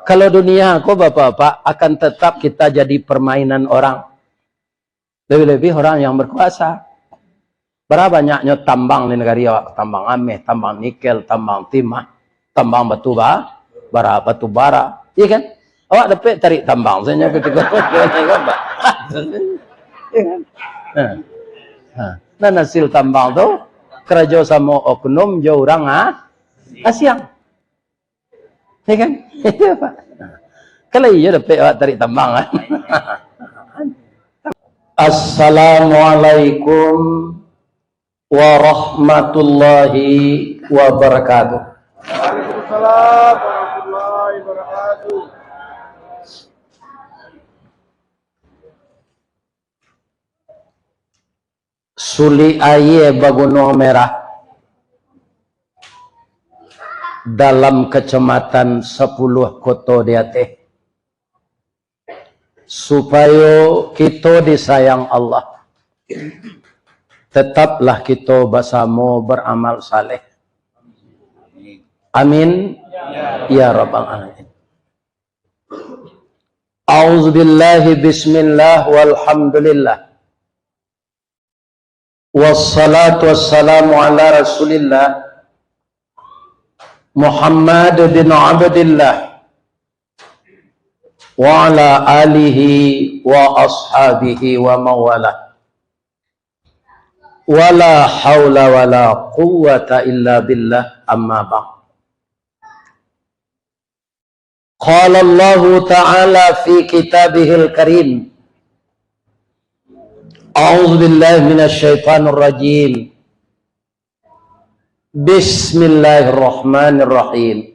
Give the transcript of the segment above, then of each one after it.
Kalau dunia kok bapak-bapak akan tetap kita jadi permainan orang. Lebih-lebih orang yang berkuasa. Berapa banyaknya tambang di negara awak? Tambang ameh, tambang nikel, tambang timah, tambang batu bara. Iya kan? Awak dapat tarik tambang. Saya ketika nah hasil tambang tu kerja sama oknum jauh orang Asyang. Ya kan? Iya Pak. Kalau iya dapat awak tarik tambang kan. Assalamualaikum warahmatullahi wabarakatuh. Waalaikumsalam warahmatullahi wabarakatuh. Suli aye bagunung merah dalam kecamatan 10 kota dia teh supaya kita disayang Allah, tetaplah kita bersama beramal saleh. Amin ya rabbal alamin. A'udzubillahi bismillah walhamdulillah wassalatu wassalamu ala rasulillah Muhammad bin Abdillah wa ala alihi wa ashabihi wa mawala wala hawla wala quwwata illa billah amma ba'd. Qala Allah ta'ala fi kitabihil karim a'udzu billahi minasy syaithanir rajim. Bismillahirrahmanirrahim.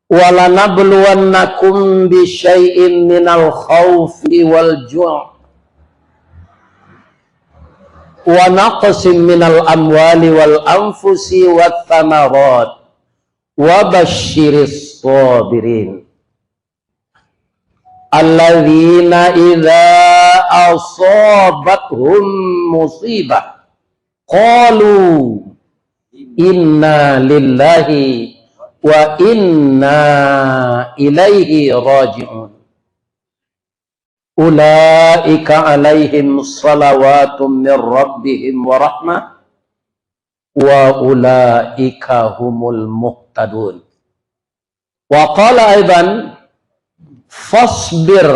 Walanabluwannakum bisyai'in minal khawfi wal ju' wa naqsim minal amwali wal anfusi wat thamarat wa basyiris sabirin alladzina idza asabathum musibah qalu inna lillahi wa inna ilaihi raji'un. Ulaika alaihim salawatum min rabbihim wa rahmah wa ulaika humul muhtadun. Wa qala aidan fasbir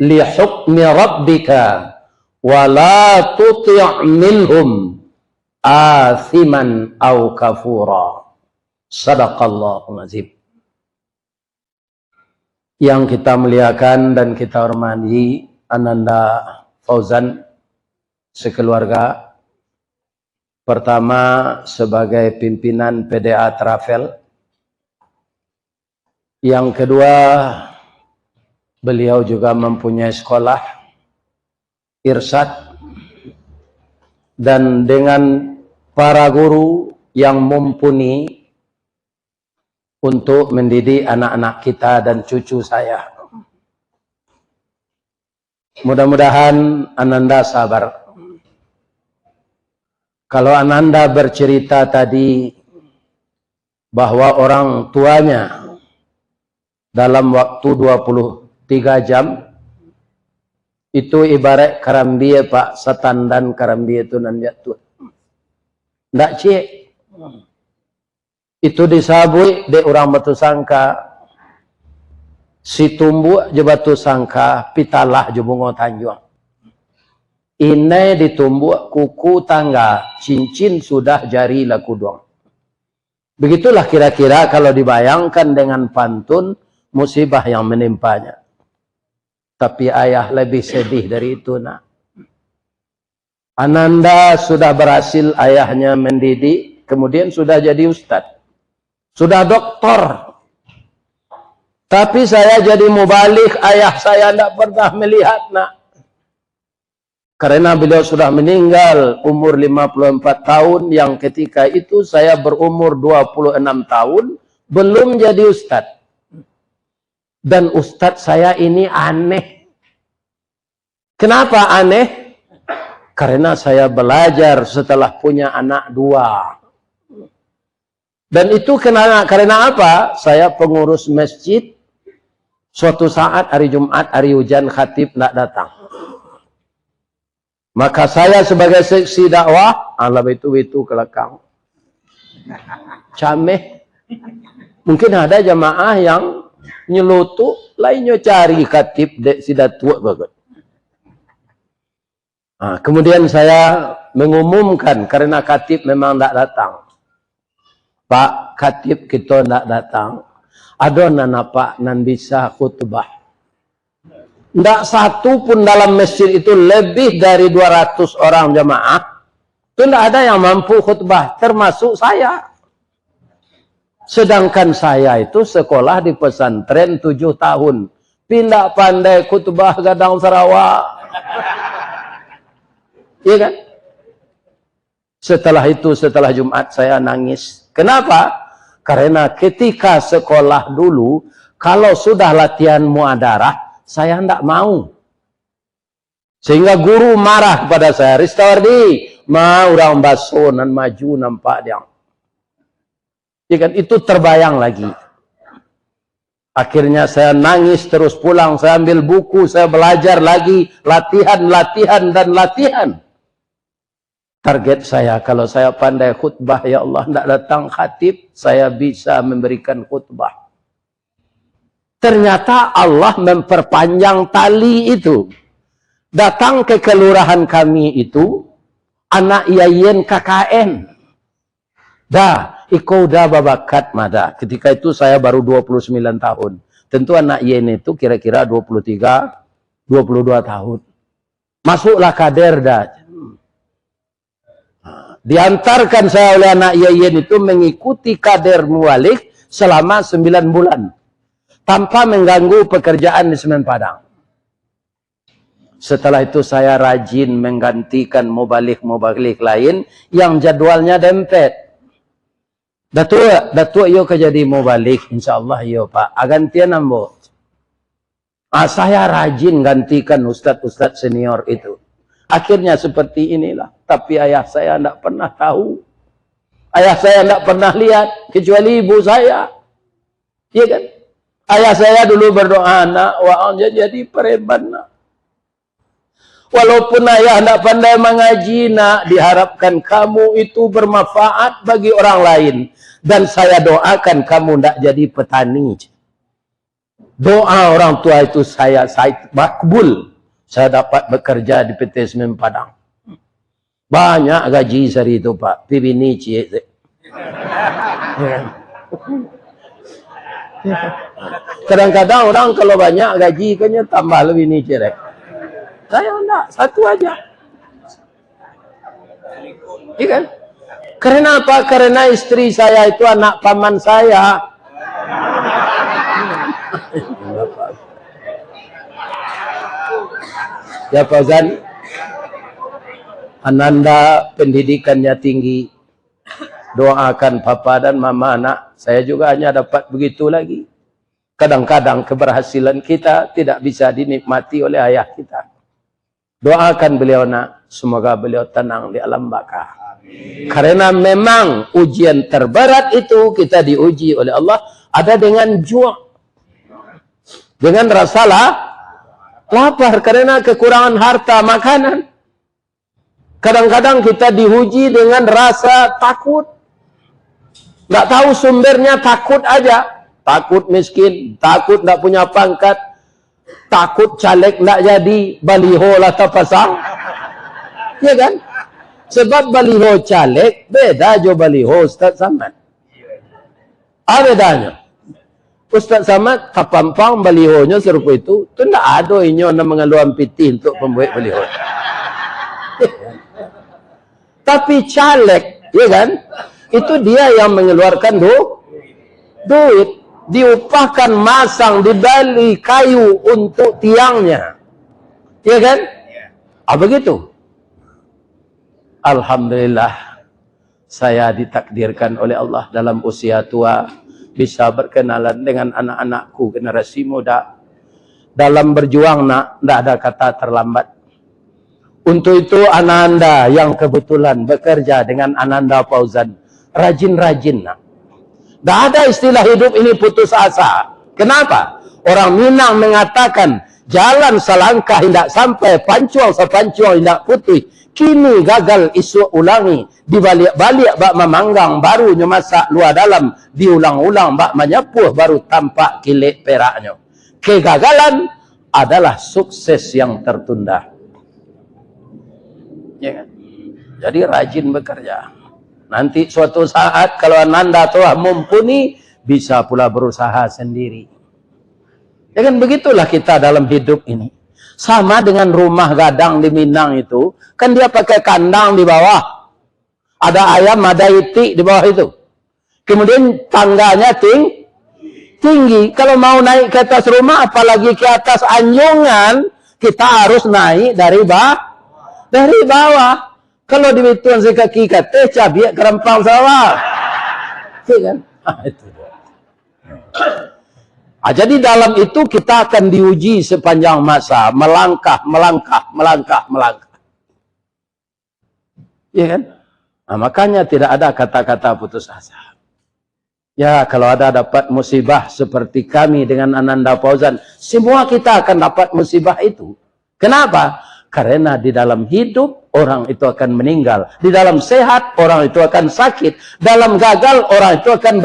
li hukmi rabbika wa la tuti' minhum athiman aw kafura. Sadaqallahul azim. Yang kita muliakan dan kita hormati Ananda Fauzan sekeluarga. Pertama sebagai pimpinan PDA Travel. Yang kedua, beliau juga mempunyai sekolah Irsyad, dan dengan para guru yang mumpuni untuk mendidik anak-anak kita dan cucu saya. Mudah-mudahan Ananda sabar. Kalau Ananda bercerita tadi bahwa orang tuanya dalam waktu 23 jam itu ibarat karambie Pak, setan dan karambie itu nan jatuh. Ndak cik. Itu disabui de orang batu sangka, si tumbuh je batu sangka, pitalah je bunga tanjung. Ini ditumbuh kuku tangga, cincin sudah jari laku doang. Begitulah kira-kira kalau dibayangkan dengan pantun musibah yang menimpanya. Tapi ayah lebih sedih dari itu nak. Ananda sudah berhasil ayahnya mendidik, kemudian sudah jadi ustadz. Sudah doktor. Tapi saya jadi mubalik, ayah saya tidak pernah melihat nak. Karena beliau sudah meninggal umur 54 tahun, yang ketika itu saya berumur 26 tahun, belum jadi ustadz. Dan ustadz saya ini aneh. Kenapa aneh? Karena saya belajar setelah punya anak 2. Dan itu karena apa? Saya pengurus masjid. Suatu saat hari Jumat, hari hujan, khatib tidak datang. Maka saya sebagai seksi dakwah, alam itu kelakang. Cameh. Mungkin ada jamaah yang nyelutuk, lainnya cari khatib dek sidat tua bagus. Nah, kemudian saya mengumumkan karena khatib memang tidak datang. Pak khatib kita tidak datang. Ada napa nan bisa khutbah. Tidak satu pun dalam masjid itu lebih dari 200 orang jamaah. Itu tidak ada yang mampu khutbah, termasuk saya. Sedangkan saya itu sekolah di pesantren 7 tahun. Pindah pandai khutbah Gadang Sarawak. Iya kan? Setelah itu, setelah Jumat saya nangis. Kenapa? Karena ketika sekolah dulu, kalau sudah latihan muadarah, saya tidak mau. Sehingga guru marah kepada saya. Ristawardi, mau orang baso nan maju nampak dia. Ya kan? Itu terbayang lagi. Akhirnya saya nangis terus pulang. Saya ambil buku, saya belajar lagi. Latihan, dan latihan. Target saya, kalau saya pandai khutbah, ya Allah, tidak datang khatib, saya bisa memberikan khutbah. Ternyata Allah memperpanjang tali itu. Datang ke kelurahan kami itu, anak yayen KKN. Dah, iko dah babakat mada. Ketika itu saya baru 29 tahun. Tentu anak yayen itu kira-kira 23, 22 tahun. Masuklah kader dah. Diantarkan saya oleh anak yayen itu mengikuti kader muwalik selama 9 bulan. Tanpa mengganggu pekerjaan di Semen Padang. Setelah itu saya rajin menggantikan mubalik lain yang jadwalnya dempet. Datuk yo kejadi mubalik, insyaallah yo Pak. Agantian ambo. Saya rajin gantikan ustadz senior itu. Akhirnya seperti inilah. Tapi ayah saya tidak pernah tahu. Ayah saya tidak pernah lihat. Kecuali ibu saya. Iya kan? Ayah saya dulu berdoa, nak, wa'an jadi pereban, nak. Walaupun ayah tidak pandai mengaji, nak, diharapkan kamu itu bermanfaat bagi orang lain. Dan saya doakan kamu tidak jadi petani. Doa orang tua itu saya makbul. Saya dapat bekerja di PT Semen Padang. Banyak gaji sehari itu, Pak. Pibini cie. Kadang-kadang orang kalau banyak gaji, kayaknya tambah lebih nih cie. Saya enggak, satu aja. Iya kan? Karena apa? Karena istri saya itu anak paman saya. Ya Fauzan, Ananda pendidikannya tinggi. Doakan papa dan mama anak. Saya juga hanya dapat begitu lagi. Kadang-kadang keberhasilan kita tidak bisa dinikmati oleh ayah kita. Doakan beliau nak, semoga beliau tenang di alam baka. Karena memang ujian terberat itu kita diuji oleh Allah ada dengan jua. Dengan rasa lapar karena kekurangan harta makanan. Kadang-kadang kita diuji dengan rasa takut. Nggak tahu sumbernya, takut aja. Takut miskin, takut nggak punya pangkat, takut caleg nggak jadi, baliho lah terpasang. Ya kan? Sebab baliho caleg beda jo baliho Ustaz Samad. Apa bedanya? Ustaz Samad kapampang balihonya serupa itu ndak ada inyo na mengaluan piti untuk pembuat baliho. Tapi caleg, ya kan? Itu dia yang mengeluarkan duit, diupahkan masang, dibeli kayu untuk tiangnya. Ya kan? Begitu. Alhamdulillah saya ditakdirkan oleh Allah dalam usia tua bisa berkenalan dengan anak-anakku generasi muda. Dalam berjuang nak, tidak ada kata terlambat. Untuk itu Ananda yang kebetulan bekerja dengan Ananda Fauzan, rajin-rajin nak. Tidak ada istilah hidup ini putus asa. Kenapa? Orang Minang mengatakan, jalan selangkah hendak sampai, pancuang sepancuang hendak putih. Kini gagal isu ulangi, dibalik-balik bak memanggang, barunya masak luar dalam, diulang-ulang bak menyepuh, baru tampak kilik peraknya. Kegagalan adalah sukses yang tertunda. Ya kan? Jadi rajin bekerja. Nanti suatu saat kalau Anda telah mumpuni, bisa pula berusaha sendiri. Ya kan, begitulah kita dalam hidup ini. Sama dengan rumah gadang di Minang itu, kan dia pakai kandang di bawah. Ada ayam, ada itik di bawah itu. Kemudian tangganya tinggi. Kalau mau naik ke atas rumah, apalagi ke atas anjungan, kita harus naik dari bawah. Kalau di Tuan sekaki kata, cabiak kerempang sawah. Kan? Itu. Jadi dalam itu kita akan diuji sepanjang masa. Melangkah. Ya kan? Nah, makanya tidak ada kata-kata putus asa. Ya, kalau ada dapat musibah seperti kami dengan Ananda Fauzan, semua kita akan dapat musibah itu. Kenapa? Karena di dalam hidup, orang itu akan meninggal. Di dalam sehat, orang itu akan sakit. Dalam gagal, orang itu akan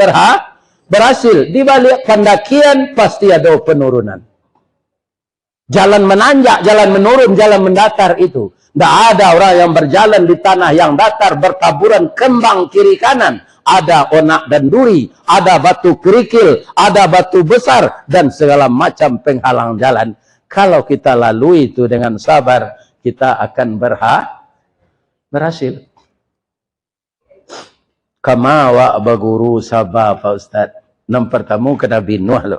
berhasil. Di balik pendakian, pasti ada penurunan. Jalan menanjak, jalan menurun, jalan mendatar itu. Tidak ada orang yang berjalan di tanah yang datar, bertaburan kembang kiri kanan. Ada onak dan duri, ada batu kerikil, ada batu besar, dan segala macam penghalang jalan. Kalau kita lalui itu dengan sabar, kita akan berhasil. Kama wa baguru sabah, Pak Ustaz. Yang pertama ke Nabi Nuh lo.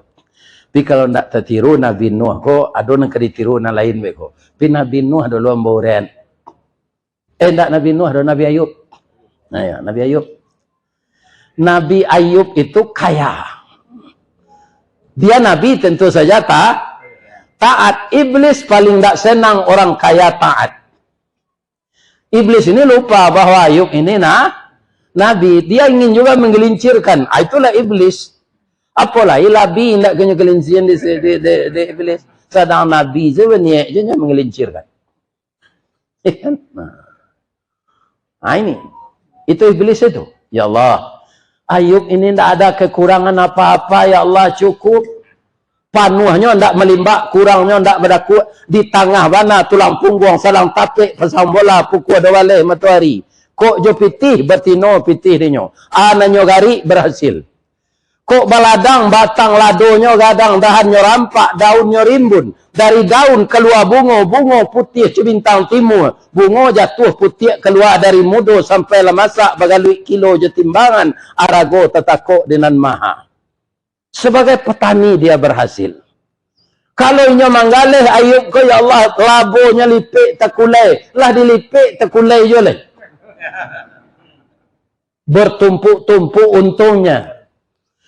Tapi kalau nak tertiru Nabi Nuh ko, ada nak ditiru na lain beko. Tapi Nabi Nuh ada luang bauren. Ndak Nabi Nuh ada Nabi Ayub. Nah ya, Nabi Ayub. Nabi Ayub itu kaya. Dia Nabi tentu saja taat. Iblis paling tak senang orang kaya taat. Iblis ini lupa bahwa Ayub ini Nabi. Dia ingin juga menggelincirkan. Itulah iblis. Apalah ilabi tidak kena gelincirkan di iblis. Sedang Nabi sebenarnya dia menggelincirkan. Nah ini. Itu iblis itu. Ya Allah. Ayub ini tidak ada kekurangan apa-apa. Ya Allah, cukup. Panuhnya tidak melimbak, kurangnya tidak berdaku. Di tengah mana tulang punggung, salang tapik, pasang bola, pukul dawaleh matahari. Kok jo pitih, bertino pitih dinyo. Ananyo gari, berhasil. Kok baladang, batang ladonya gadang, dahannya rampak, daunnya rimbun. Dari daun keluar bunga putih cebintang timur. Bunga jatuh putih keluar dari mudo sampai lemasak bagalui kilo je timbangan. Arago tetakok dengan maha. Sebagai petani dia berhasil. Kalau inya manggaleh Ayub ko, ya Allah, labonya lipik takulai. Lah dilipik takulai joleh. Bertumpuk-tumpuk untungnya.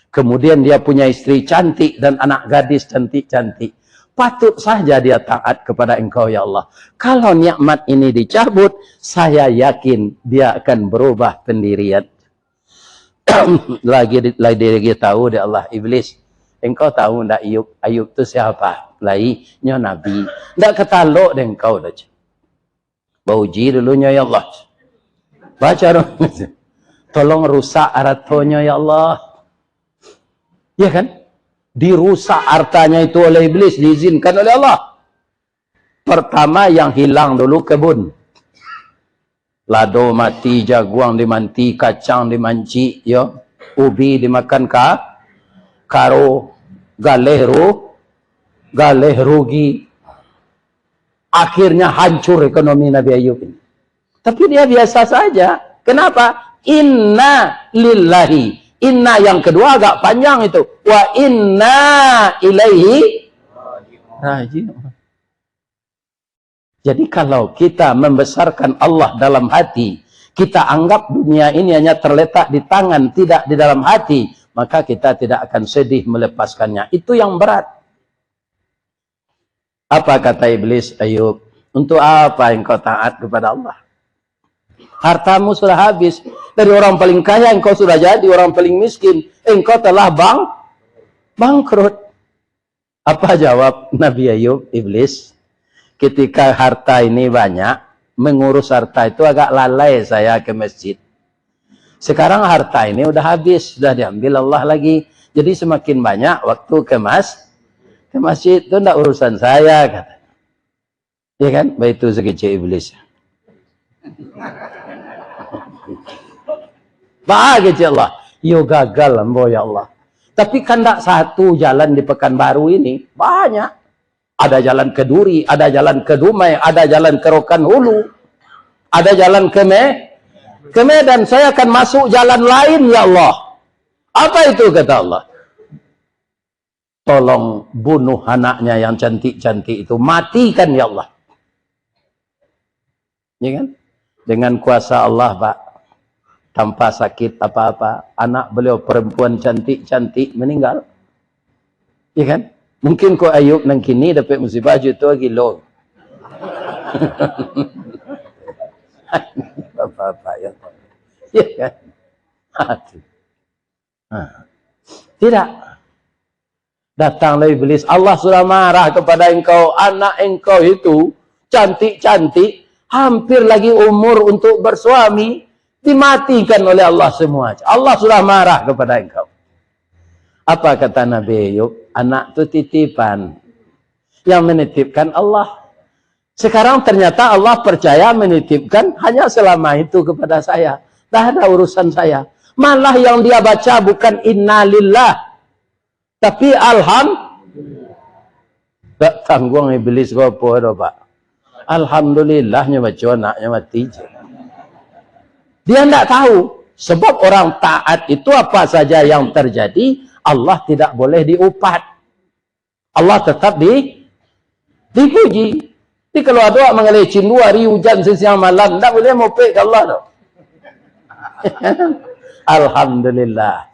Kemudian dia punya istri cantik dan anak gadis cantik-cantik. Patut saja dia taat kepada Engkau, ya Allah. Kalau nikmat ini dicabut, saya yakin dia akan berubah pendirian. lagi dia tahu dia Allah iblis. Engkau tahu ndak Ayub itu siapa? Lainnya Nabi. Ndak ketalok dengan engkau dah. Bauji dulunya ya Allah. Baca dong. Tolong rusak aratonya ya Allah. Ya kan? Dirusak hartanya itu oleh iblis, diizinkan oleh Allah. Pertama yang hilang dulu kebun. Lado mati, jaguang dimanti, kacang dimanci, ya. Ubi dimakan karo, galeh rugi. Akhirnya hancur ekonomi Nabi Ayub ini. Tapi dia biasa saja. Kenapa? Inna lillahi. Inna yang kedua agak panjang itu. Wa inna ilaihi raji'un. Jadi kalau kita membesarkan Allah dalam hati, kita anggap dunia ini hanya terletak di tangan, tidak di dalam hati, maka kita tidak akan sedih melepaskannya. Itu yang berat. Apa kata iblis Ayub? Untuk apa engkau taat kepada Allah? Hartamu sudah habis. Dari orang paling kaya engkau sudah jadi orang paling miskin. Engkau telah bangkrut. Apa jawab Nabi Ayub, iblis? Ketika harta ini banyak, mengurus harta itu agak lalai saya ke masjid. Sekarang harta ini udah habis, sudah diambil Allah lagi. Jadi semakin banyak waktu ke masjid itu enggak urusan saya, kata. Ya kan? Baik itu sekecil iblis. Bahagia Allah. Yo gagal ambo ya Allah. Tapi kan tak satu jalan di Pekanbaru ini. Banyak. Ada jalan ke Duri, ada jalan ke Dumai, ada jalan ke Rokan Hulu. Ada jalan ke Medan. Saya akan masuk jalan lain ya Allah. Apa itu kata Allah? Tolong bunuh anaknya yang cantik-cantik itu. Matikan ya Allah. Ya kan? Dengan kuasa Allah Pak. Tanpa sakit apa-apa, anak beliau perempuan cantik-cantik meninggal. Ya kan? Mungkin kau Ayub nang kini dapat musibah juta kilo. Apa-apa ya. Ya kan? Tidak. Datanglah iblis. Allah sudah marah kepada engkau. Anak engkau itu cantik-cantik. Hampir lagi umur untuk bersuami. Dimatikan oleh Allah semua. Allah sudah marah kepada engkau. Apa kata Nabi Ayub? Anak itu titipan. Yang menitipkan Allah. Sekarang ternyata Allah percaya menitipkan hanya selama itu kepada saya. Dah ada urusan saya. Malah yang dia baca bukan innalillah. Tapi alhamdulillah. Tak tanggung iblis kau apa Pak. Alhamdulillahnya baca anaknya mati je. Dia tidak tahu. Sebab orang taat itu apa saja yang terjadi, Allah tidak boleh diupat. Allah tetap dipuji. Jadi kalau ada orang mengelecin 2 hari hujan sesiang malam, tidak boleh mopek ke Allah. No? Alhamdulillah.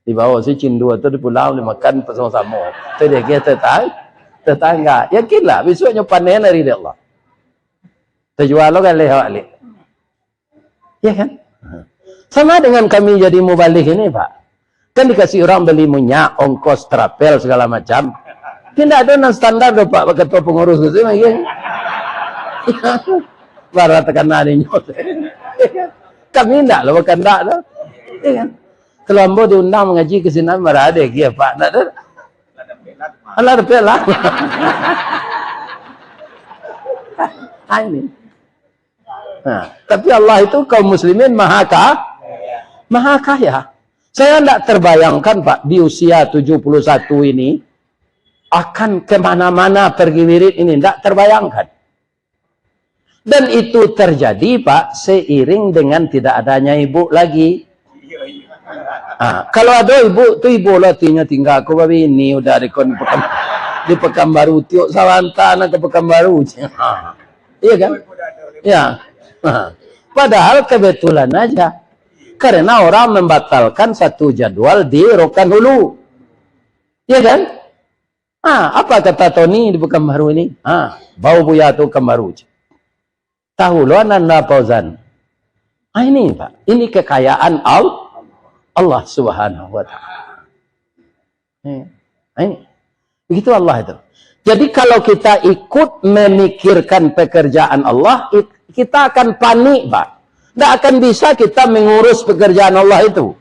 Di bawah si cindu itu di pulau dimakan bersama-sama. Itu dia kata tetangga. Yakinlah besoknya panen dari Allah. Terjual lo kan lewat. Ya kan? Sama dengan kami jadi mubalik ini Pak. Kan dikasih orang beli minyak, ongkos, trapel, segala macam. Tidak ada non standar Pak, ketua pengurus gitu. Ya. Barat tekan nadinya. Kami tidak loh, bukan tidak loh. Ya kan? Kalau ambo diundang mengaji ke sini, marah ada ya Pak. Tidak ada. Allah ada pelat. Ini. Nah, tapi Allah itu kaum muslimin maha kaya. Saya tidak terbayangkan Pak, di usia 71 ini akan kemana-mana pergi wirid ini. Tidak terbayangkan. Dan itu terjadi Pak, seiring dengan tidak adanya ibu lagi. Nah, kalau ada ibu, tu ibu lah tinggal aku babi ini udah di Pekanbaru tiok Sawantana ke Pekanbaru. Iya kan? Ya. Padahal kebetulan aja. Karena orang membatalkan satu jadwal di Rokan Hulu. Iya kan? Apa kata Tony di Pekanbaru ini? Bau buaya tu Pekanbaru. Tahu lo Nanda Fauzan. Ini Pak. Ini kekayaan Allah Subhanahu wa taala. Ini. Begitu Allah itu. Jadi kalau kita ikut memikirkan pekerjaan Allah, kita akan panik, Pak. Tidak akan bisa kita mengurus pekerjaan Allah itu.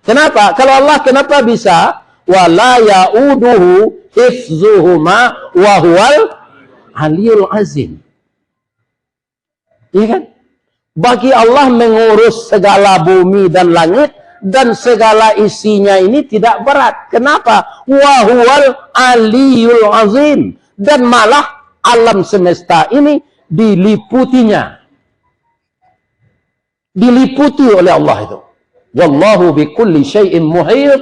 Kenapa? Kalau Allah kenapa bisa? Wala ya'uduhu hifzuhuma wa huwal aliyul azim. Iya kan? Bagi Allah mengurus segala bumi dan langit dan segala isinya ini tidak berat. Kenapa? Wa huwal aliyul azim. Dan malah alam semesta ini diliputinya. Diliputi oleh Allah itu. Wallahu bikulli syai'in muhit.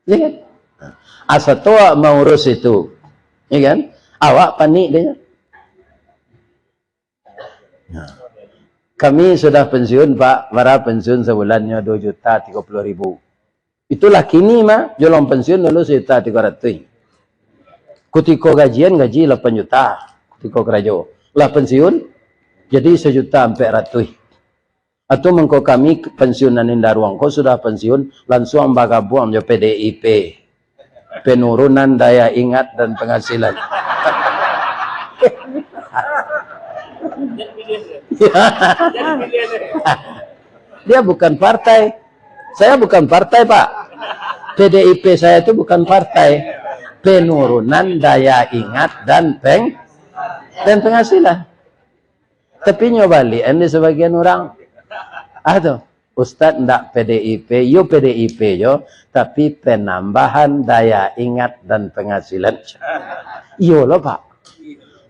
Ya kan? Asa tua mau urus itu. Ya kan? Awak panik dia. Kami sudah pensiun Pak. Para pensiun sebulannya 2.030.000. Itulah kini mah. Jolong pensiun dulu 1.300.000. Kutiko gajian gaji 8 juta. Kutiko kerajo. Lah pensiun jadi 1.400.000. Atau mengko kami pensiunan Indarwang kau sudah pensiun langsung bagabuang jo PDIP. Penurunan daya ingat dan penghasilan. Dia bukan partai. Saya bukan partai, Pak. PDIP saya itu bukan partai. Penurunan daya ingat dan penghasilan. Tapi nyobali, ini sebagian orang, aduh, Ustadz ndak PDIP, yo PDIP yo, tapi penambahan daya ingat dan penghasilan. Yo loh Pak.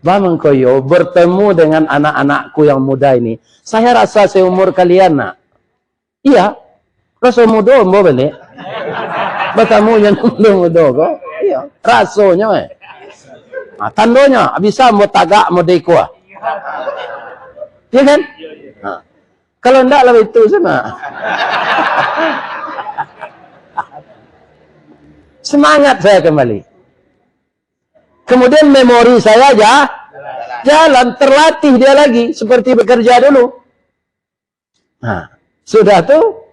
Bang koyo bertemu dengan anak-anakku yang muda ini, saya rasa seumur kalian nak. Iya, rasa muda mau beli. Bertemu yang muda kok. Iya, rasanya. Nah, tandonya bisa mau tagak mau deko. Iya kan? Nah, kalau enggak lah itu sama. Semangat saya kembali. Kemudian memori saya jalan, terlatih dia lagi seperti bekerja dulu. Nah, sudah tuh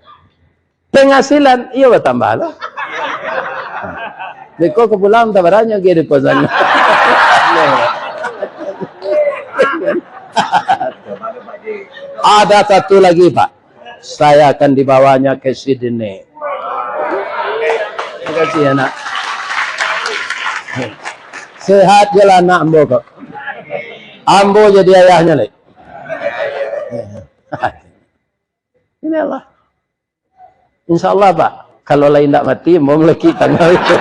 penghasilan iya bertambah loh. Beko kepulang tabarannya gitu kosan. Ada satu lagi Pak, saya akan dibawanya ke Sydney. Terima kasih anak. Sehat jalan anak ambo kok. Ambo jadi ayahnya lagi. Ini Allah. Insya Allah Pak, kalau lain tidak mati mau meleki tanggal itu.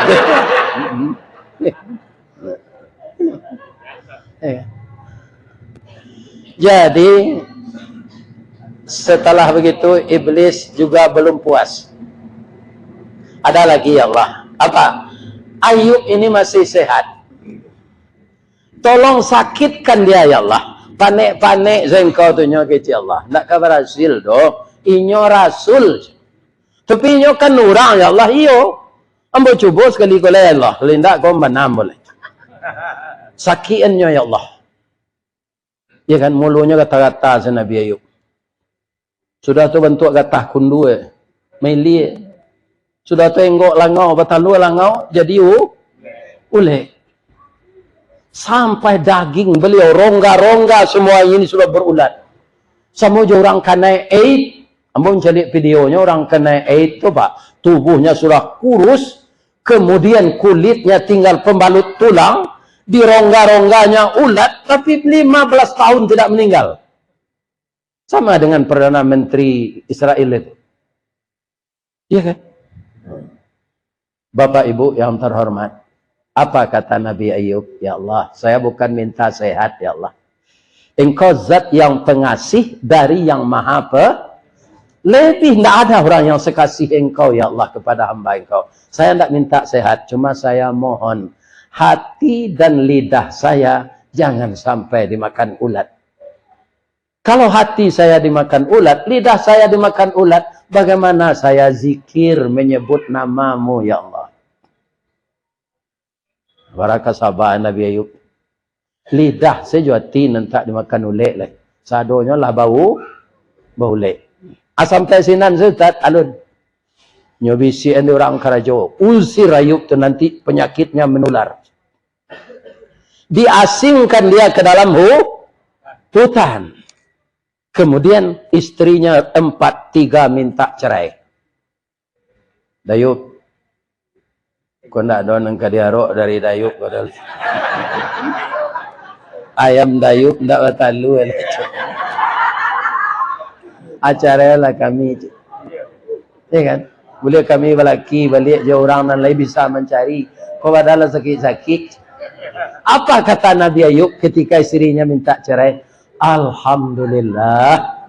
Jadi setelah begitu iblis juga belum puas. Ada lagi ya Allah. Apa? Ayub ini masih sehat. Tolong sakitkan dia ya Allah. Panik-panik zengkau tu nyo kecil Allah. Nak berhasil doh. Inyo rasul. Tapi inyo kan orang ya Allah. Iyo. Ambo cuba sekali kau ya Allah. Lindak kau menam boleh. Sakian nyo ya Allah. Ya kan mulunya kata-kata si Nabi Ayub. Sudah tu bentuk kata kundu meli. Sudah tu enggok langau batalu langau jadi ulek. Sampai daging beliau rongga-rongga semua ini sudah berulat. Sama orang kena AIDS. Ambo cari videonya orang kena AIDS tu Pak. Tubuhnya sudah kurus. Kemudian kulitnya tinggal pembalut tulang. Di rongga-rongganya ulat. Tapi 15 tahun tidak meninggal. Sama dengan Perdana Menteri Israel itu. Iya kan? Bapak Ibu yang terhormat. Apa kata Nabi Ayub? Ya Allah, saya bukan minta sehat ya Allah. Engkau zat yang pengasih dari yang maha lebih tidak ada orang yang sekasih engkau ya Allah kepada hamba engkau. Saya tidak minta sehat, cuma saya mohon hati dan lidah saya jangan sampai dimakan ulat. Kalau hati saya dimakan ulat, lidah saya dimakan ulat, bagaimana saya zikir menyebut namamu ya Allah. Barakah sabar Nabi Ayub. Lidah sejuati nanti dimakan ulat lah. Sadonya lah bau ulat. Sampai sinan Ustaz alun. Nyobisi ende orang Karajo. Usir Ayub tu nanti penyakitnya menular. Diasingkan dia ke dalam hutan. Kemudian istrinya 4-3 minta cerai. Dayub. Kau nak donang kadiarok dari Dayub. Ayam Dayub tak batalu. Acara lah kami. Ya kan? Boleh kami balaki balik je orang dan lain bisa mencari. Kau padahal sakit-sakit. Apa kata Nabi Ayub ketika istrinya minta cerai? Alhamdulillah.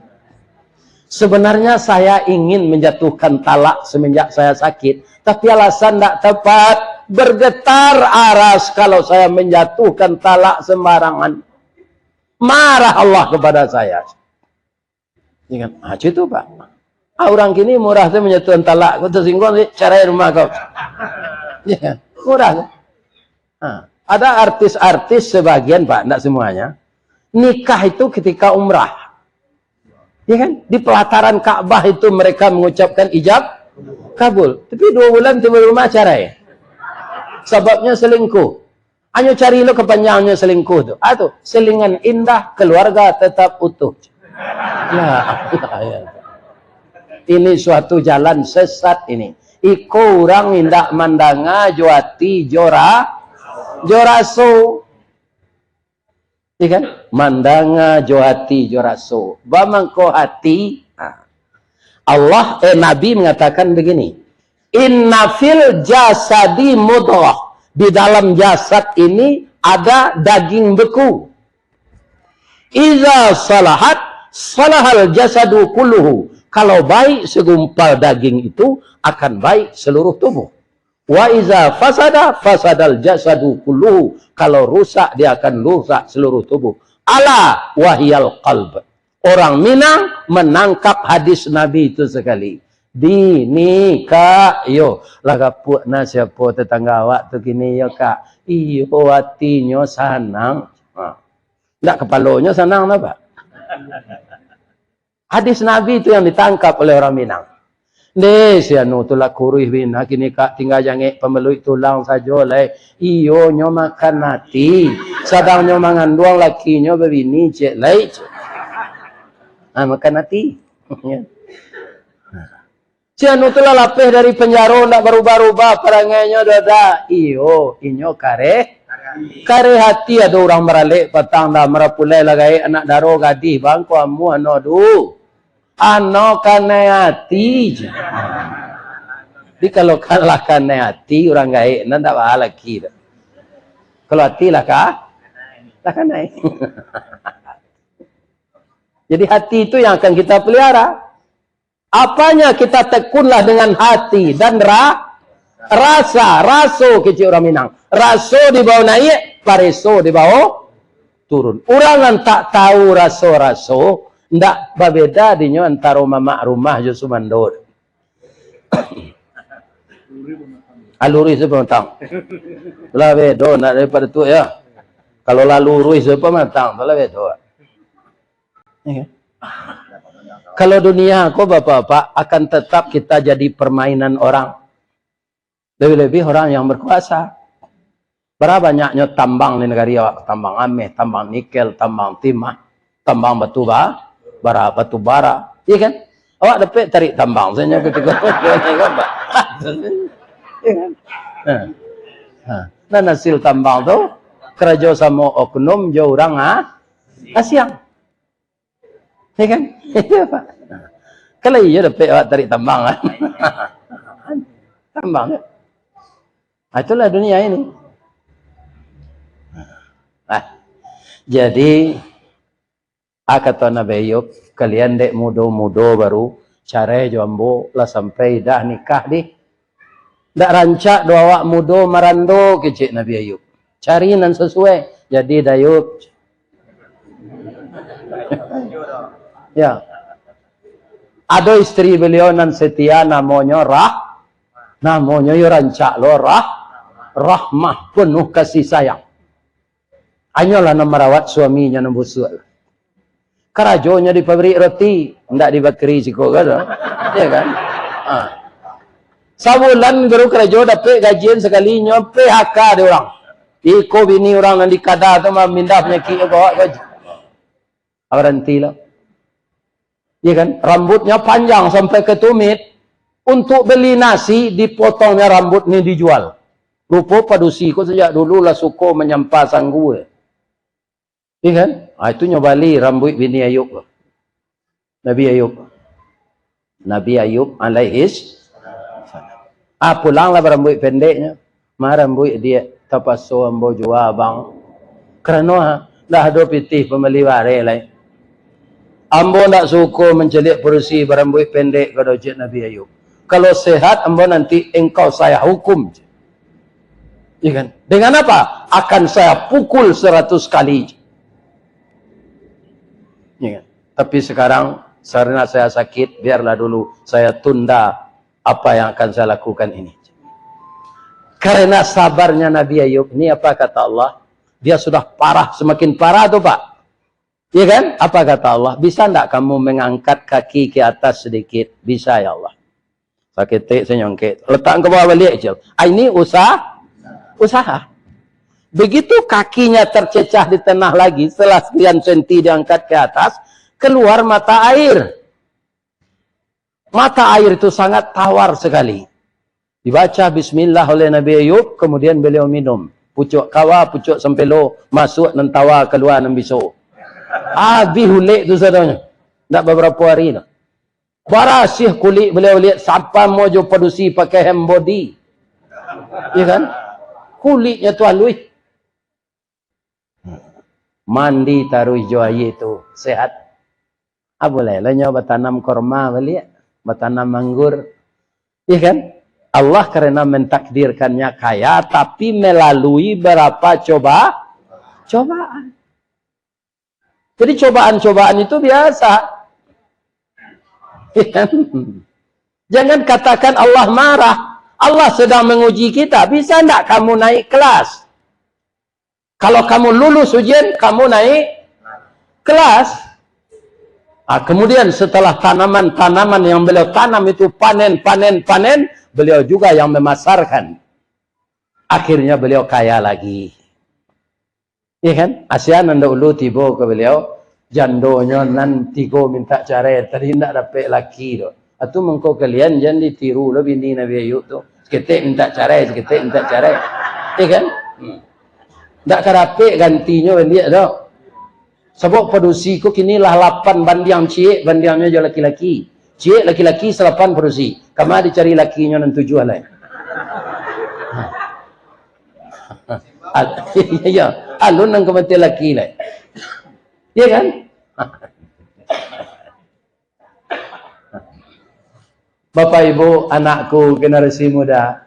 Sebenarnya saya ingin menjatuhkan talak semenjak saya sakit. Tapi alasan tidak tepat. Bergetar aras kalau saya menjatuhkan talak sembarangan. Marah Allah kepada saya. Ingat, itu Pak. Orang kini murah saya menjatuhkan talak. Kau tersinggung, cerai rumah kau. Ya, murah. Ada artis-artis sebagian Pak, tidak semuanya. Nikah itu ketika umrah. Ya kan? Di pelataran Ka'bah itu mereka mengucapkan ijab kabul. Tapi 2 bulan tiba rumah cerai. Sebabnya selingkuh. Hanya cari lo kepanjangnya selingkuh tu. Tuh, selingan indah, keluarga tetap utuh. Ya. Ini suatu jalan sesat ini. Iko orang indah mandanga juati joraso. Ikan mandanga johati joraso. Bamangko hati. Allah Nabi mengatakan begini. Inna fil jasadi mudghah. Di dalam jasad ini ada daging beku. Iza salahat salahal jasadu kulluhu. Kalau baik segumpal daging itu akan baik seluruh tubuh. Wa iza fasada fasadal jasadu kulluhu. Kalau rusak dia akan rusak seluruh tubuh. Ala wahyal qalb. Orang Minang menangkap hadis Nabi itu sekali. Di kak, yo lagapuk na siapa tetangga awak tu kini yo kak, iyo hatinya sanang. Ndak kepalanya sanang apa? Hadis Nabi itu yang ditangkap oleh orang Minang. Si anu tulak kurih bina kini kak tinggal jangan pemeluk tulang saja lah. Iyo nyo makan hati, sadang nyo mengandung lakinya bebini cek lai. Makan hati. Si anu tulah lapih dari penjara ndak berubah-ubah perangainya dada. Iyo inyo kare hati ada orang meralik petang dah merapulai lagai anak daro gadih bangku amu ano du. Ano kane hati. Jadi kalau kalah kane hati orang gaik ndak bahala lagi. Kalau hati lah kah? Lah kane. Jadi hati itu yang akan kita pelihara. Apanya kita tekunlah dengan hati dan raso kecil orang Minang. Raso di bawah naik, pareso di bawah turun. Orang yang tak tahu raso, ndak berbeda dinyo antara mamak rumah jo sumandor. Aluri sepematang. Belah bedo nak daripada tu ya. Kalau laluri sepematang, belah bedo. Kalau dunia kau bapak-bapak akan tetap kita jadi permainan orang. Lebih-lebih orang yang berkuasa. Berapa banyaknya tambang di negara awak? Tambang ameh, tambang nikel, tambang timah, tambang batu bara. Iya kan? Awak dapat tarik tambang. Saya ketika dan hasil tambang tu kerja sama oknum jauh orang Asyang. Ya kan? Iya Pak. Kalau iya dapat awak tarik tambang kan? Tambang ya? Itulah dunia ini. Jadi kata Nabi Ayub, kalian dek mudo-mudo baru cara jambo lah sampai dah nikah di. Dak rancak doa awak mudo marando kecik Nabi Ayub. Cari nan sesuai. Jadi Dayub. Ya. Ada istri beliau nan setia namanya namanya rancak lo rahmah penuh kasih sayang. Hanyalah nama merawat suaminya yang busuk. Kerajonya di pabrik roti, ndak di bakeri ciko kan? Ya kan? Sabulan baru kerajo dapat gajian sekali nyo PHK dia orang. Iko bini orang nan dikada tu mah mindah penyakit bawa gaji. Berhenti lah. Ya kan? Rambutnya panjang sampai ke tumit. Untuk beli nasi, dipotongnya rambut ni dijual. Rupa padusi ko sejak dulu lah suko menyampa sanggu. Ya kan? Itu nyobali rambut bini Ayub. Nabi Ayub alaihis. Pulanglah rambut pendeknya. Rambut dia tapaso ambo jua bang. Kerana dah ada pitih pembeli ware lain. Ambo nak suko mencelik perusi berambut pendek kepada Cik Nabi Ayub. Kalau sehat, ambo nanti engkau saya hukum. Ya kan? Dengan apa? Akan saya pukul 100 kali. Ya kan? Tapi sekarang, karena saya sakit, biarlah dulu saya tunda apa yang akan saya lakukan ini. Karena sabarnya Nabi Ayub, ini apa kata Allah? Dia sudah parah, semakin parah tuh Pak. Ya kan? Apa kata Allah? Bisa enggak kamu mengangkat kaki ke atas sedikit? Bisa ya Allah. Sakit saya nyongket. Letak ke bawah balik je. Ini usaha. Begitu kakinya tercecah di tanah lagi, setelah sekian senti diangkat ke atas, keluar mata air. Mata air itu sangat tawar sekali. Dibaca bismillah oleh Nabi Ayub, kemudian beliau minum. Pucuk kawa, pucuk sempelo, masuk dan tawa keluar dan bisu. Habis hulik tu sadanya. Tak beberapa hari tu. Barasih kulit beliau lihat siapa mau jo produksi pakai hand body. Ya kan? Kulitnya tu halus. Mandi taruh hijau air itu sehat. Boleh lah nyoba tanam korma balik, bertanam anggur. Ya kan? Allah karena mentakdirkannya kaya, tapi melalui berapa cobaan. Jadi cobaan-cobaan itu biasa. Ya kan? Jangan katakan Allah marah. Allah sedang menguji kita. Bisa enggak kamu naik kelas? Kalau kamu lulus ujian, kamu naik kelas. Kemudian setelah tanaman-tanaman yang beliau tanam itu panen, beliau juga yang memasarkan. Akhirnya beliau kaya lagi. Ya kan? Asian anda ulu tiba ke beliau, jandonya nanti kau minta cerai, tadi tidak dapat laki tu. Atau mengkau kalian jangan ditiru lah bini Nabi Ayub tu. Seketik minta cerai, seketik minta cerai. Ya kan? Tak kerapik gantinya beliau tu. Sebab produksi ku kini lah 8 bandiang cik, bandiangnya je laki-laki. Cik laki-laki 8 produksi. Kamu dicari lakinya dan 7 lah. Ya, alun nang kemati laki lah. Ya kan? Bapak Ibu, anakku generasi muda.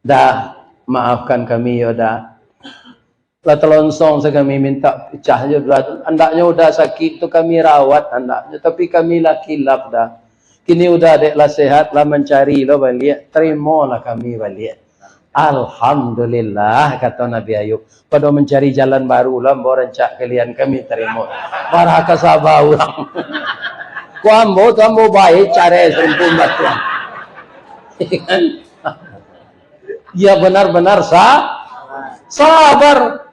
Dah maafkan kami ya dah. Lah telonsong saya kami minta pecah je berat. Andaknya udah sakit tu kami rawat andaknya, tapi kami lah kilap dah. Kini udah adeklah sehat lah mencari lo balik. Terimalah kami balik. Alhamdulillah kata Nabi Ayub. Pada mencari jalan baru lah borencak kalian kami terima. Para kasabah orang. Ku ambo baik cara sempun batuan. Ya benar-benar sabar.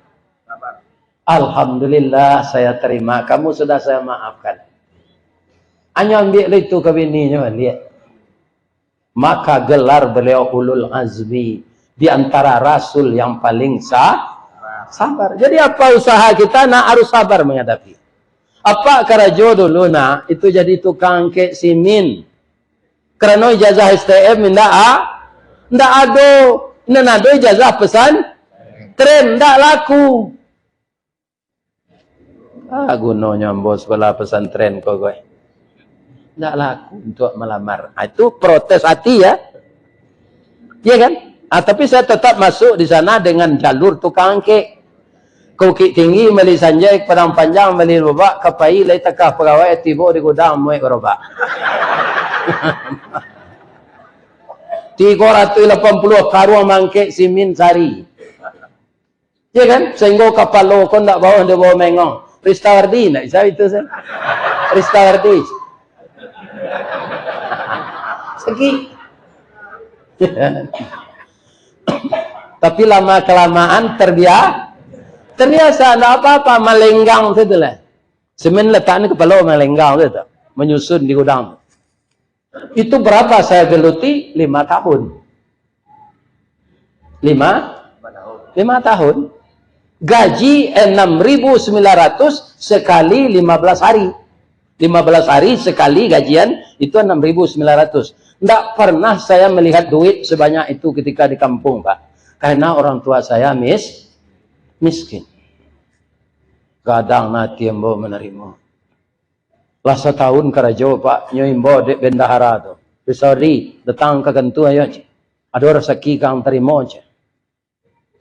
Alhamdulillah saya terima. Kamu sudah saya maafkan. Hanya ambil itu ke bininya lihat. Maka gelar beliau ulul azmi. Di antara rasul yang paling sabar. Jadi apa usaha kita nak harus sabar menghadapi. Apa karajo dulu nak itu jadi tukang kek simin. Kerana ijazah STM ndak ada. Ndak ada ijazah pesan tren ndak laku. Gunanya bos sekolah pesantren kok gue. Ndak laku untuk melamar. Itu protes hati ya. Iya kan? Tapi saya tetap masuk di sana dengan jalur tukang kek. Kukik tinggi, meli sanjai, padang panjang, meli robak, kapai, lai takah pegawai, tiba di gudang, muek robak. 380 karuang mangkek simin sari. Ya kan? Sehingga kapal lo kon tak bawa dia bawa mengong. Ristawardi nak bisa itu saya. Ristawardi. Segi. Tapi lama kelamaan terbiasa enggak apa-apa melenggang gitu lah. Semen letaknya kepala melenggang gitu. Menyusun di gudang. Itu berapa saya geluti? 5 tahun. 5 tahun. Gaji 6.900 sekali 15 hari. 15 hari sekali gajian itu 6.900. Tidak pernah saya melihat duit sebanyak itu ketika di kampung, Pak. Karena orang tua saya miskin. Kadang nanti embo menerima. Lah setahun kerajo Pak nyoimbo dek bendahara tu. Besari datang ke kentu ayo. Ada rezeki kang terima aja.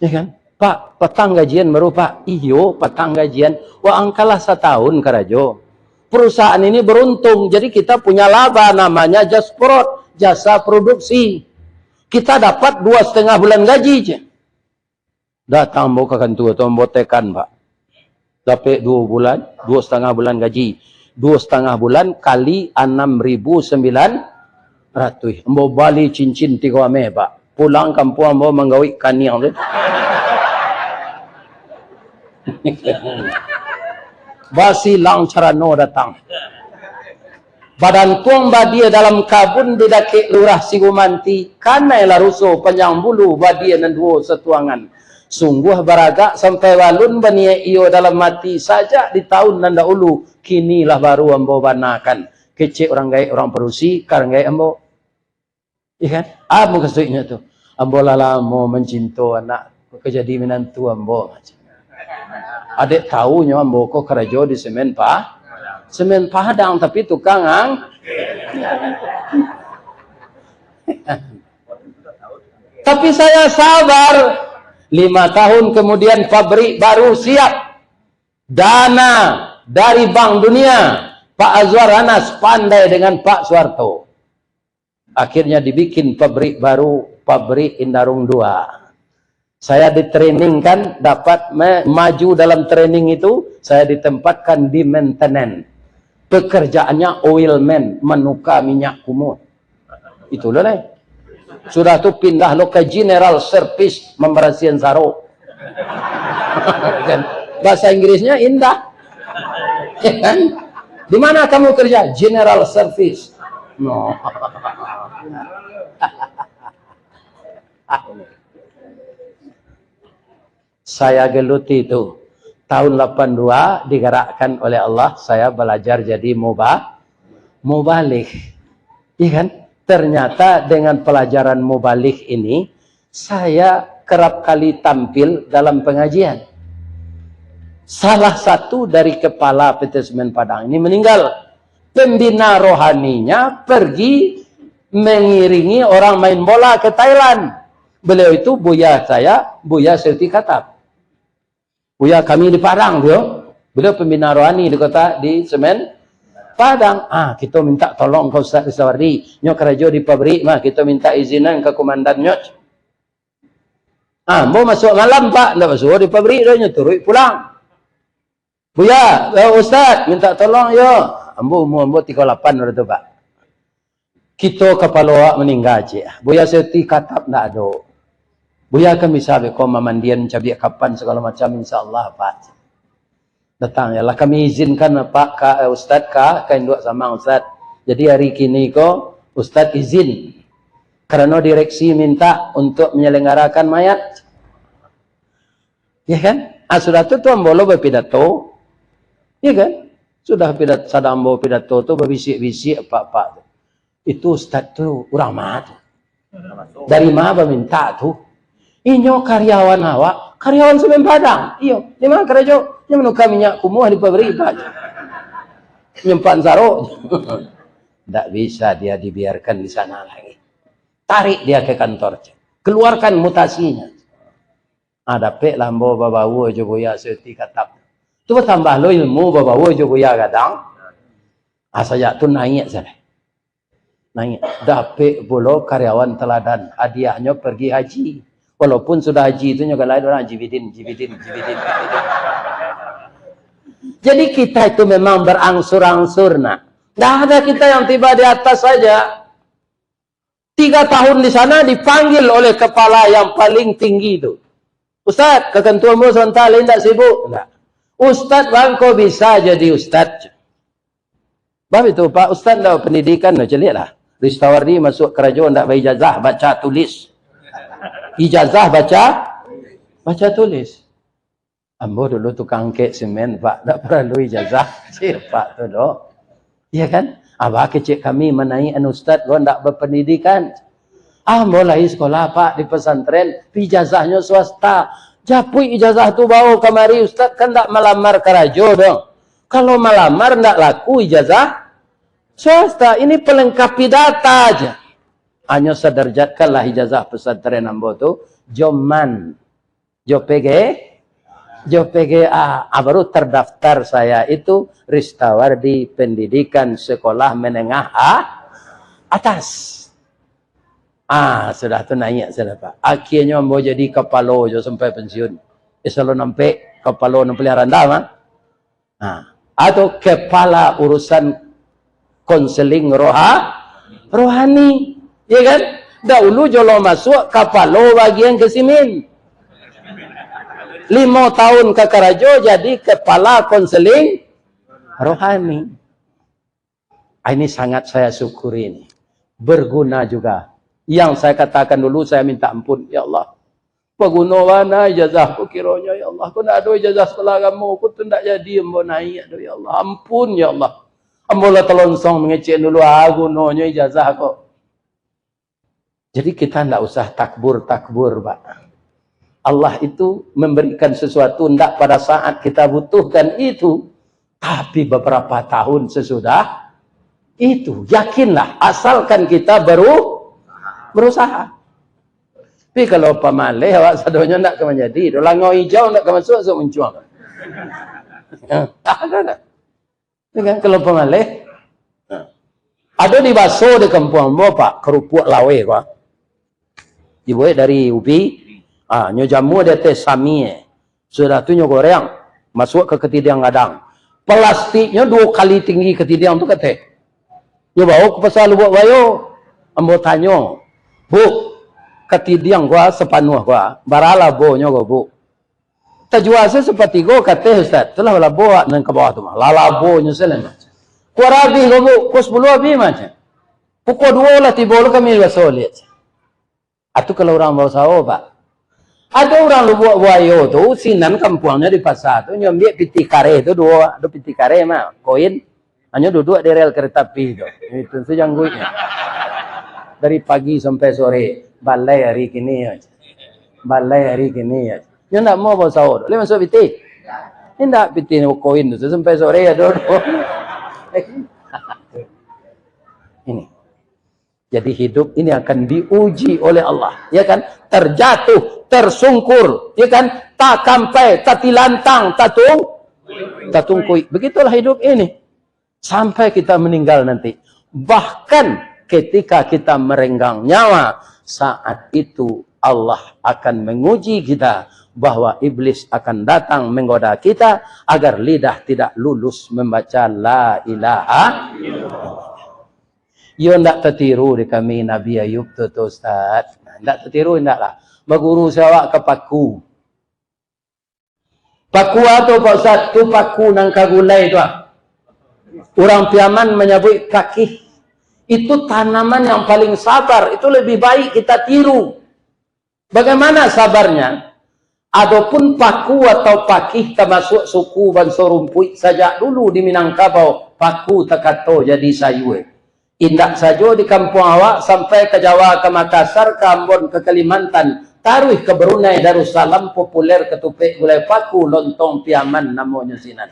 Ya kan? Pak, petang gajian baru Pak. Iyo, petang gajian. Wah angkalah setahun kerajo. Perusahaan ini beruntung. Jadi kita punya laba namanya Jasprot, jasa produksi. Kita dapat 2,5 bulan gaji aja. Datang buka kantor, tombo tekan Pak. Dapat 2 bulan, 2,5 bulan gaji. 2,5 bulan kali 6.900. Ambo bali cincin 3 ame, Pak. Pulang kampung ambo menggawi kaniang tu. Basilang carano datang. Badan tuang badia dalam kabun didake lurah Sigumanti. Kanai laruso panjang bulu badia nan duo setuangan. Sungguh baraga sampai walun bania iyo dalam mati saja di tahun nanda ulu. Kinilah baru ambo banakan. Kecik orang gaya orang perusi, karang gaya ambo. Iya kan? Apa kesuiknya tu? Ambo lala mau mencinto anak kejadi menantu ambo. Adik tahunya ambo kok kerja di semen Padang tapi tukang tapi saya sabar. 5 tahun kemudian pabrik baru siap. Dana dari Bank Dunia. Pak Azwar Anas pandai dengan Pak Soeharto. Akhirnya dibikin pabrik baru, pabrik Indarung 2. Saya ditrainingkan, dapat maju dalam training itu, saya ditempatkan di maintenance. Pekerjaannya oilman, menukar minyak kumur. Itulah lah. Sudah tu pindah lo ke General Service membersihin saro. Bahasa Inggrisnya indah. Di mana kamu kerja? General Service. No. Saya geluti itu. Tahun 82 digerakkan oleh Allah, saya belajar jadi mubalik. Iya kan? Ternyata dengan pelajaran mubalik ini, saya kerap kali tampil dalam pengajian. Salah satu dari kepala PT Semen Padang ini meninggal. Pembina rohaninya pergi mengiringi orang main bola ke Thailand. Beliau itu buya saya, Buya Siti Katab. Buya kami di Padang, beliau pembina rohani di kota di Semen Padang. Kita minta tolong ke Ustaz Risawardi. Nyok kerja di pabrik mah, kita minta izinan ke komandan nyok. Mau masuk malam Pak, ndak masuk di pabrik dah nyok turun pulang. Buya, Ustaz minta tolong yo. Ambo 38 udah tu Pak. Kita kepala awak meninggal je. Buya Siti Katab ndak ada. Buya kami sabe ko mamandian cabiak kapan segala macam insyaallah Pak. Datang ya lah kami izinkan Pak Ustaz induk sama Ustaz. Jadi hari kini ko Ustaz izin karena direksi minta untuk menyelenggarakan mayat. Ya kan? Sudah tu ambolo berpidato. Ya kan? Sudah pidato sadambo pidato tu berbisik-bisik Pak. Itu Ustaz tu urang mah. Dari mana minta tu? Inyo karyawan awak, karyawan Semen Padang. Iyo, di mana kerja? Nya menukar minyak kumuh di pabrik Pak. Nyimpan saro. Tidak bisa dia dibiarkan di sana lagi. Tarik dia ke kantor. Keluarkan mutasinya. Ada pek lambo babawu jo Buya Siti Katab. Tu tambah lo ilmu babawu jo Buya kadang. Saja tu naik sana. Naik. Dapet bolo karyawan teladan. Hadiahnya pergi haji. Walaupun sudah haji itu juga lain orang jibidin. Jadi kita itu memang berangsur-angsur nak. Tidak ada kita yang tiba di atas saja. 3 tahun di sana dipanggil oleh kepala yang paling tinggi itu. Ustaz, kekentuamu sebentar lain tak sibuk? Enggak. Ustaz bang kau bisa jadi Ustaz. Bab itu Pak Ustaz dah pendidikan, celiaklah. Ristawardi masuk kerajaan tak berijazah baca tulis. Ijazah baca tulis. Ambo dulu tukang kek semen Pak, tak perlu ijazah. Pak tu doh. Iya kan? Abah kecik kami menaik Ustaz, lo tak berpendidikan. Ambo lahir sekolah Pak di pesantren, ijazahnya swasta. Japui ijazah tu bawa kemari Ustaz, kan tak melamar kerajo dong. Kalau melamar tak laku ijazah swasta. Ini pelengkapi data aja. Hanya sederjatkanlah ijazah pesantren ambo tu Joman Jo PGA baru terdaftar saya itu Ristawardi Pendidikan Sekolah Menengah Atas. Sudah tu naik sudah Pak. Akhirnya ambo jadi kepala jo sampai pensiun. Selalu nampak kepala 60 rendah mah. Nah, atau kepala urusan konseling rohani, ya kan? Dahulu jolo masuk kapalo bagian kesimin. 5 tahun ke Karajo jadi kepala konseling rohani. Ini sangat saya syukuri ini. Berguna juga. Yang saya katakan dulu saya minta ampun, ya Allah. Pagunawana ijazahku kiranya, ya Allah. Aku nak ada ijazah sekolah kamu, aku tu tak jadi ambo naik, ya Allah. Ampun, ya Allah. Ambo lah telonsong mengecek dulu aku nonya ijazah kok. Jadi kita tidak usah takbur-takbur, Pak. Allah itu memberikan sesuatu tidak pada saat kita butuhkan itu. Tapi beberapa tahun sesudah itu. Yakinlah, asalkan kita berusaha. Tapi kalau pamalih, awak sadonya tidak akan menjadi. Langau hijau tidak akan masuk, so mencuang. Ada. Kan kalau pamalih. Ada di baso di kampung mo, Pak. Kerupuk lawe, Pak. Dibuat dari ubi, nyo jamu dia teh sami, sudah tu nyo goreng, masuk ke ketidiang gadang, plastiknya 2 kali tinggi ketidiang tu kata, nyo bawa ke pasar Lubuk Bayo, ambo tanyo, bu, ketidiang gua sepanuh gua, barala bo nyo go bu, terjual seperti go kata Ustaz, itulah labo nang ke bawah tu mah, lalabo nyo selen, kuarabi go bu, kos 10 abi macam, pukul 2 lah tiba lu kami baso lihat. Atau kalau orang bawa sawo, Pak. Ada orang Lubuk Bayo tu, sinan kampungnya di pasar tu, nyambil piti kare tu, 2 piti kare mah, koin, hanya duduk di rel kereta api tu. Itu sejanggunya. Dari pagi sampai sore, balai hari kini aja. Balai hari kini aja. Nyo nak mau bawa sawo, boleh masuk piti? Tidak piti koin tu, sampai sore ya duduk. Ini. Jadi hidup ini akan diuji oleh Allah, ya kan? Terjatuh, tersungkur, ya kan? Tak kampai, tak tilantang, tak tungkui. Begitulah hidup ini. Sampai kita meninggal nanti. Bahkan ketika kita merenggang nyawa, saat itu Allah akan menguji kita bahwa iblis akan datang menggoda kita agar lidah tidak lulus membaca la ilaha illallah. Yo ndak tertiru di kami Nabi Ayub tu Ustaz. Ndak tertiru ndaklah. Baguru sawak ke paku. Paku atau Pak Ustaz tu paku nang kagulai tu. Orang Piaman menyebut kaki. Itu tanaman yang paling sabar. Itu lebih baik kita tiru. Bagaimana sabarnya? Adapun paku atau pakih termasuk suku Bangsa Rumput saja dulu di Minangkabau. Paku tekato jadi sayur. Indak saja di kampung awak sampai ke Jawa, ke Makassar, ke Ambon, ke Kalimantan, taruh ke Brunei, Darussalam, populer ketupik gulai paku, lontong Piaman namanya sinan.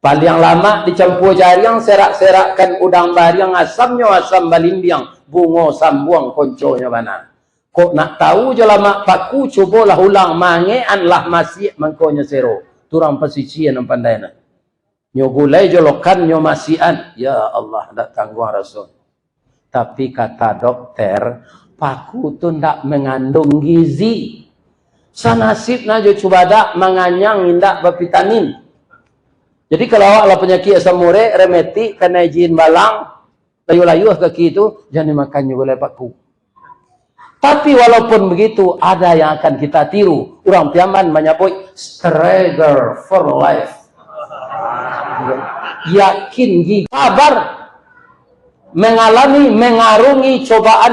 Paling lama dicampur jariang, serak-serakkan udang bariang, asamnya asam balimbiang, bungo sambuang konconya mana. Kok nak tahu je lama paku, cubalah ulang mangean lah masih mangkonya sero. Turang pesician yang pandai nak. Nyo gulai jolokan nyo masian, ya Allah dak tangguh Rasul. Tapi kata dokter, paku tu ndak mengandung gizi. Sanasib na jo cuba dak menganyang indak bervitamin. Jadi kalau awak lah penyakit asam urat, remetik, kena jin balang, layu-layu kaki itu, jangan makan nyo gulai paku. Tapi walaupun begitu, ada yang akan kita tiru. Orang Piaman menyebut Stregger for life. Yakin, sabar, mengalami, mengarungi cobaan